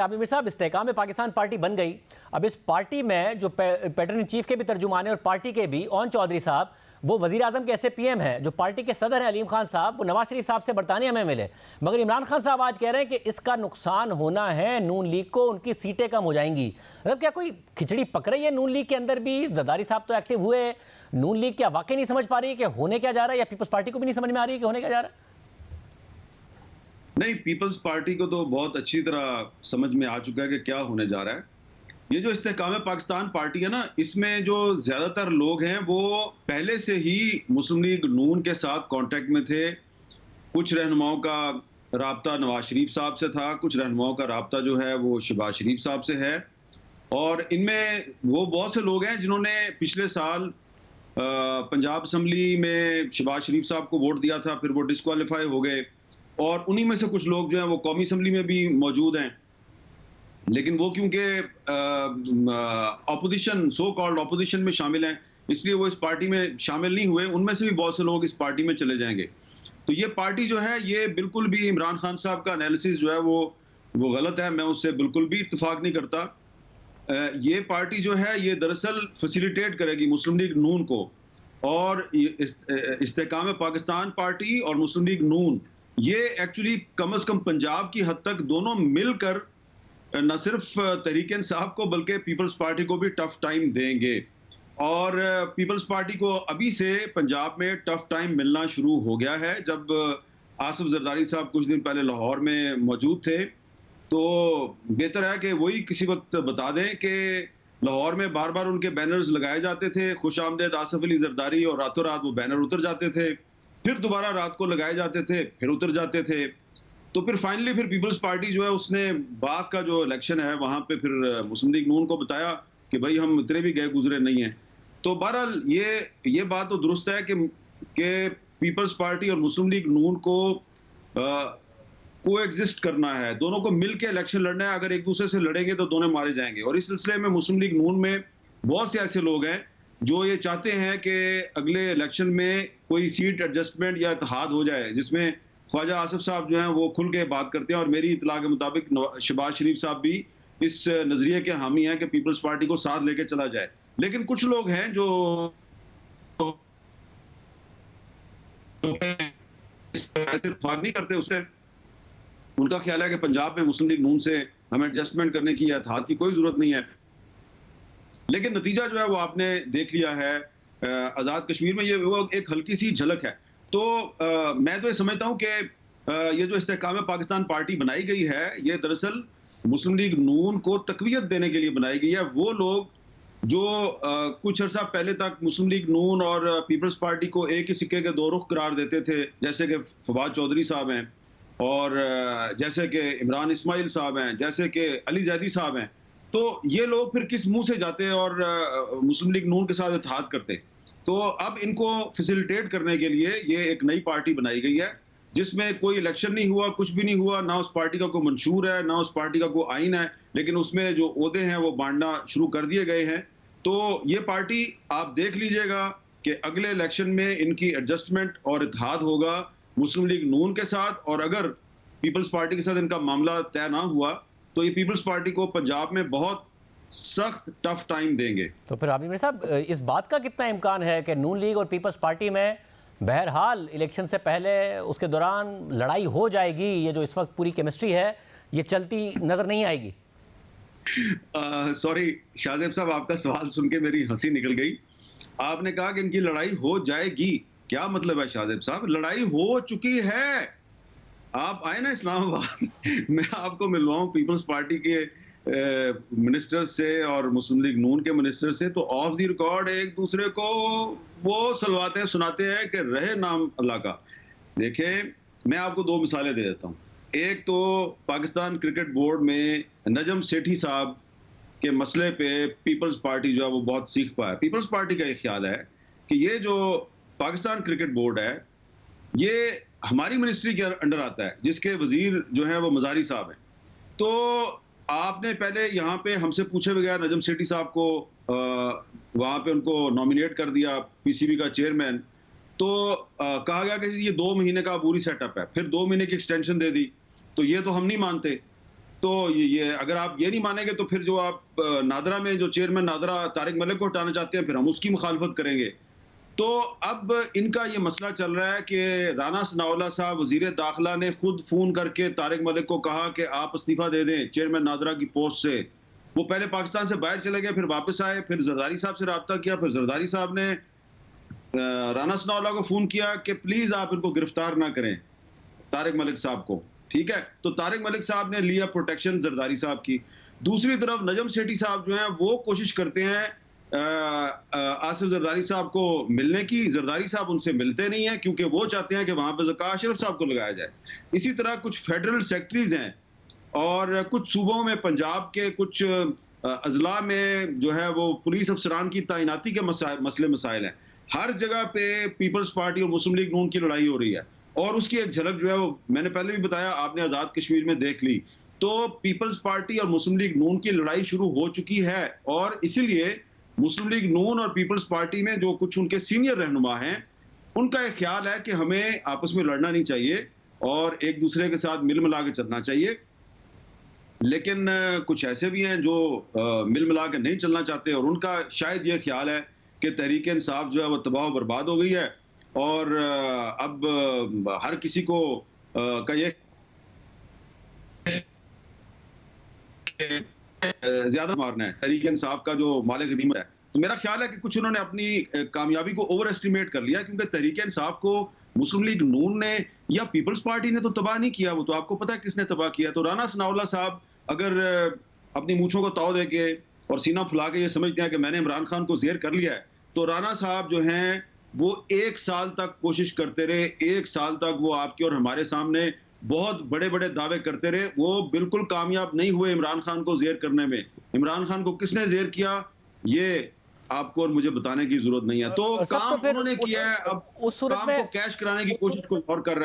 आमिर साहब, इस्तेहकाम में पाकिस्तान पार्टी बन गई। अब इस पार्टी में जो पैटर्न इन चीफ के भी तर्जुमान है और पार्टी के भी, ओन चौधरी साहब, वो वजीर आजम के ऐसे पीएम है। जो पार्टी के सदर हैं अलीम खान साहब, वो नवाज शरीफ साहब से बरतानिया में मिले, मगर इमरान खान साहब आज कह रहे हैं कि इसका नुकसान होना है नून लीग को, उनकी सीटें कम हो जाएंगी। मतलब क्या कोई खिचड़ी पक रही है नून लीग के अंदर भी? जरदारी साहब तो एक्टिव हुए, नून लीग क्या वाकई नहीं समझ पा रही है कि होने क्या जा रहा है, या पीपल्स पार्टी को भी नहीं समझ में आ रही है कि होने क्या जा रहा है? नहीं, पीपल्स पार्टी को तो बहुत अच्छी तरह समझ में आ चुका है कि क्या होने जा रहा है। ये जो इस्तेहकाम पाकिस्तान पार्टी है ना, इसमें जो ज्यादातर लोग हैं वो पहले से ही मुस्लिम लीग नून के साथ कांटेक्ट में थे। कुछ रहनुमाओं का राब्ता नवाज शरीफ साहब से था, कुछ रहनुमाओं का राब्ता जो है वो शहबाज शरीफ साहब से है, और इनमें वो बहुत से लोग हैं जिन्होंने पिछले साल पंजाब असम्बली में शहबाज शरीफ साहब को वोट दिया था, फिर वो डिस्क्वालीफाई हो गए, और उन्हीं में से कुछ लोग जो हैं वो कौमी असम्बली में भी मौजूद हैं। लेकिन वो क्योंकि अपोजिशन, सो कॉल्ड अपोजिशन में शामिल हैं, इसलिए वो इस पार्टी में शामिल नहीं हुए। उनमें से भी बहुत से लोग इस पार्टी में चले जाएंगे। तो ये पार्टी जो है, ये बिल्कुल भी इमरान खान साहब का एनालिसिस जो है वो गलत है। मैं उससे बिल्कुल भी इत्तेफाक नहीं करता। ये पार्टी जो है ये दरअसल फैसिलिटेट करेगी मुस्लिम लीग नून को, और इस्तेहकाम पाकिस्तान पार्टी और मुस्लिम लीग नून ये एक्चुअली कम से कम पंजाब की हद तक दोनों मिलकर न सिर्फ तहरीक इंसाफ को बल्कि पीपल्स पार्टी को भी टफ टाइम देंगे। और पीपल्स पार्टी को अभी से पंजाब में टफ टाइम मिलना शुरू हो गया है। जब आसिफ जरदारी साहब कुछ दिन पहले लाहौर में मौजूद थे, तो बेहतर है कि वही किसी वक्त बता दें कि लाहौर में बार बार उनके बैनर्स लगाए जाते थे, खुश आमदेद आसिफ अली जरदारी, और रातों रात वो बैनर उतर जाते थे, फिर दोबारा रात को लगाए जाते थे, फिर उतर जाते थे। तो फिर फाइनली फिर पीपल्स पार्टी जो है उसने बाग का जो इलेक्शन है वहां पे फिर मुस्लिम लीग नून को बताया कि भाई हम इतने भी गए गुजरे नहीं हैं। तो बहरहाल ये बात तो दुरुस्त है कि पीपल्स पार्टी और मुस्लिम लीग नून को कोएग्जिस्ट करना है, दोनों को मिलकर इलेक्शन लड़ना है। अगर एक दूसरे से लड़ेंगे तो दोनों मारे जाएंगे। और इस सिलसिले में मुस्लिम लीग नून में बहुत से ऐसे लोग हैं जो ये चाहते हैं कि अगले इलेक्शन में कोई सीट एडजस्टमेंट या इत्तेहाद हो जाए, जिसमें ख्वाजा आसिफ साहब जो हैं वो खुल के बात करते हैं, और मेरी इतला के मुताबिक शहबाज शरीफ साहब भी इस नजरिए के हामी हैं कि पीपल्स पार्टी को साथ लेके चला जाए। लेकिन कुछ लोग हैं जो इत्तेफाक नहीं करते उससे। उनका ख्याल है कि पंजाब में मुस्लिम लीग नून से हमें एडजस्टमेंट करने की या इत्तेहाद की कोई जरूरत नहीं है। लेकिन नतीजा जो है वो आपने देख लिया है आज़ाद कश्मीर में। ये वो एक हल्की सी झलक है। तो मैं तो ये समझता हूं कि ये जो इस्तेहकाम पाकिस्तान पार्टी बनाई गई है, ये दरअसल मुस्लिम लीग नून को तकवीयत देने के लिए बनाई गई है। वो लोग जो कुछ अर्सा पहले तक मुस्लिम लीग नून और पीपल्स पार्टी को एक ही सिक्के के दो रुख करार देते थे, जैसे कि फवाद चौधरी साहब हैं, और जैसे कि इमरान इस्माइल साहब हैं, जैसे कि अली जैदी साहब हैं, तो ये लोग फिर किस मुंह से जाते और मुस्लिम लीग नून के साथ इत्तेहाद करते। तो अब इनको फैसिलिटेट करने के लिए ये एक नई पार्टी बनाई गई है, जिसमें कोई इलेक्शन नहीं हुआ, कुछ भी नहीं हुआ, ना उस पार्टी का कोई मंशूर है, ना उस पार्टी का कोई आइन है, लेकिन उसमें जो ओहदे हैं वो बांटना शुरू कर दिए गए हैं। तो ये पार्टी आप देख लीजिएगा कि अगले इलेक्शन में इनकी एडजस्टमेंट और इत्तेहाद होगा मुस्लिम लीग नून के साथ, और अगर पीपल्स पार्टी के साथ इनका मामला तय ना हुआ तो ये पीपल्स पार्टी को पंजाब में बहुत सख्त टफ टाइम देंगे। तो फिर आमिर साहब, इस बात का कितना इम्कान है कि नून लीग और पीपल्स पार्टी में बहरहाल इलेक्शन से पहले उसके दौरान लड़ाई हो जाएगी? ये जो इस वक्त पूरी केमिस्ट्री है ये चलती नजर नहीं आएगी? सॉरी शाहजेब साहब, आपका सवाल सुन के मेरी हंसी निकल गई। आपने कहा कि इनकी लड़ाई हो जाएगी, क्या मतलब है शाहजेब साहब? लड़ाई हो चुकी है। आप आए ना इस्लामाबाद मैं आपको मिलवाऊं पीपल्स पार्टी के मिनिस्टर से और मुस्लिम लीग नून के मिनिस्टर से, तो ऑफ द रिकॉर्ड एक दूसरे को वो सलवाते हैं, सुनाते हैं कि रहे नाम अल्लाह का। देखें, मैं आपको दो मिसालें दे देता हूँ। एक तो पाकिस्तान क्रिकेट बोर्ड में नजम सेठी साहब के मसले पे पीपल्स पार्टी जो है वो बहुत सीख पाया। पीपल्स पार्टी का एक ख्याल है कि ये जो पाकिस्तान क्रिकेट बोर्ड है ये हमारी मिनिस्ट्री के अंडर आता है, जिसके वजीर जो है वो मजारी साहब हैं। तो आपने पहले यहाँ पे हमसे पूछे बगैर नजम सेठी साहब को वहाँ पे उनको नॉमिनेट कर दिया पीसीबी का चेयरमैन। तो कहा गया कि ये 2 महीने का अबूरी सेटअप है, फिर 2 महीने की एक्सटेंशन दे दी। तो ये तो हम नहीं मानते। तो ये अगर आप ये नहीं मानेंगे तो फिर जो आप नादरा में जो चेयरमैन नादरा तारिक मलिक को हटाना चाहते हैं, फिर हम उसकी मुखालफत करेंगे। तो अब इनका ये मसला चल रहा है कि राना सनाउल्लाह साहब वजीर दाखिला ने खुद फोन करके तारिक मलिक को कहा कि आप इस्तीफा दे दें चेयरमैन नादरा की पोस्ट से। वो पहले पाकिस्तान से बाहर चले गए, फिर वापस आए, फिर जरदारी साहब से रब्ता किया, फिर जरदारी साहब ने राना सनाउल्लाह को फोन किया कि प्लीज आप इनको गिरफ्तार ना करें, तारिक मलिक साहब को। ठीक है, तो तारिक मलिक साहब ने लिया प्रोटेक्शन जरदारी साहब की। दूसरी तरफ नजम सेठी साहब जो हैं वो कोशिश करते हैं आसिफ जरदारी साहब को मिलने की। जरदारी साहब उनसे मिलते नहीं है क्योंकि वो चाहते हैं कि वहां पर ज़का अशरफ साहब को लगाया जाए। इसी तरह कुछ फेडरल सेक्रेटरीज हैं और कुछ सूबों में, पंजाब के कुछ अजला में जो है वो पुलिस अफसरान की तैनाती के मसले मसाइल हैं। हर जगह पे पीपल्स पार्टी और मुस्लिम लीग नून की लड़ाई हो रही है और उसकी एक झलक जो है वो मैंने पहले भी बताया, आपने आजाद कश्मीर में देख ली। तो पीपल्स पार्टी और मुस्लिम लीग नून की लड़ाई शुरू हो चुकी है और इसीलिए मुस्लिम लीग नून और पीपल्स पार्टी में जो कुछ उनके सीनियर रहनुमा हैं, उनका एक ख्याल है कि हमें आपस में लड़ना नहीं चाहिए और एक दूसरे के साथ मिल मिला के चलना चाहिए। लेकिन कुछ ऐसे भी हैं जो मिल मिला के नहीं चलना चाहते और उनका शायद ये ख्याल है कि तहरीक इंसाफ जो है वो तबाह बर्बाद हो गई है और अब हर किसी को का ये ज्यादा मारना है तहरीक इंसाफ का जो मालिक गनीमत है। तो मेरा ख्याल है कि कुछ उन्होंने अपनी कामयाबी को ओवर एस्टिमेट कर लिया, क्योंकि तहरीक इंसाफ को मुस्लिम लीग नून ने या पीपल्स पार्टी ने तो तबाह नहीं किया, वो तो आपको पता है किसने तबाह किया। तो राना सनाउल्लाह साहब अगर अपनी मूंछों को ताव दे के और सीना फुला के ये समझते हैं कि मैंने इमरान खान को ज़ेर कर लिया है, तो राना साहब जो हैं वो 1 साल तक कोशिश करते रहे। 1 साल तक वो आपके और हमारे सामने बहुत बड़े बड़े दावे करते रहे, वो बिल्कुल कामयाब नहीं हुए इमरान खान को ज़ेर करने में। इमरान खान को किसने ज़ेर किया ये आपको और मुझे बताने की जरूरत नहीं है। तो काम उन्होंने किया है, अब उस सूरत काम में को कैश कराने की कोशिश कोई और कर रहा है।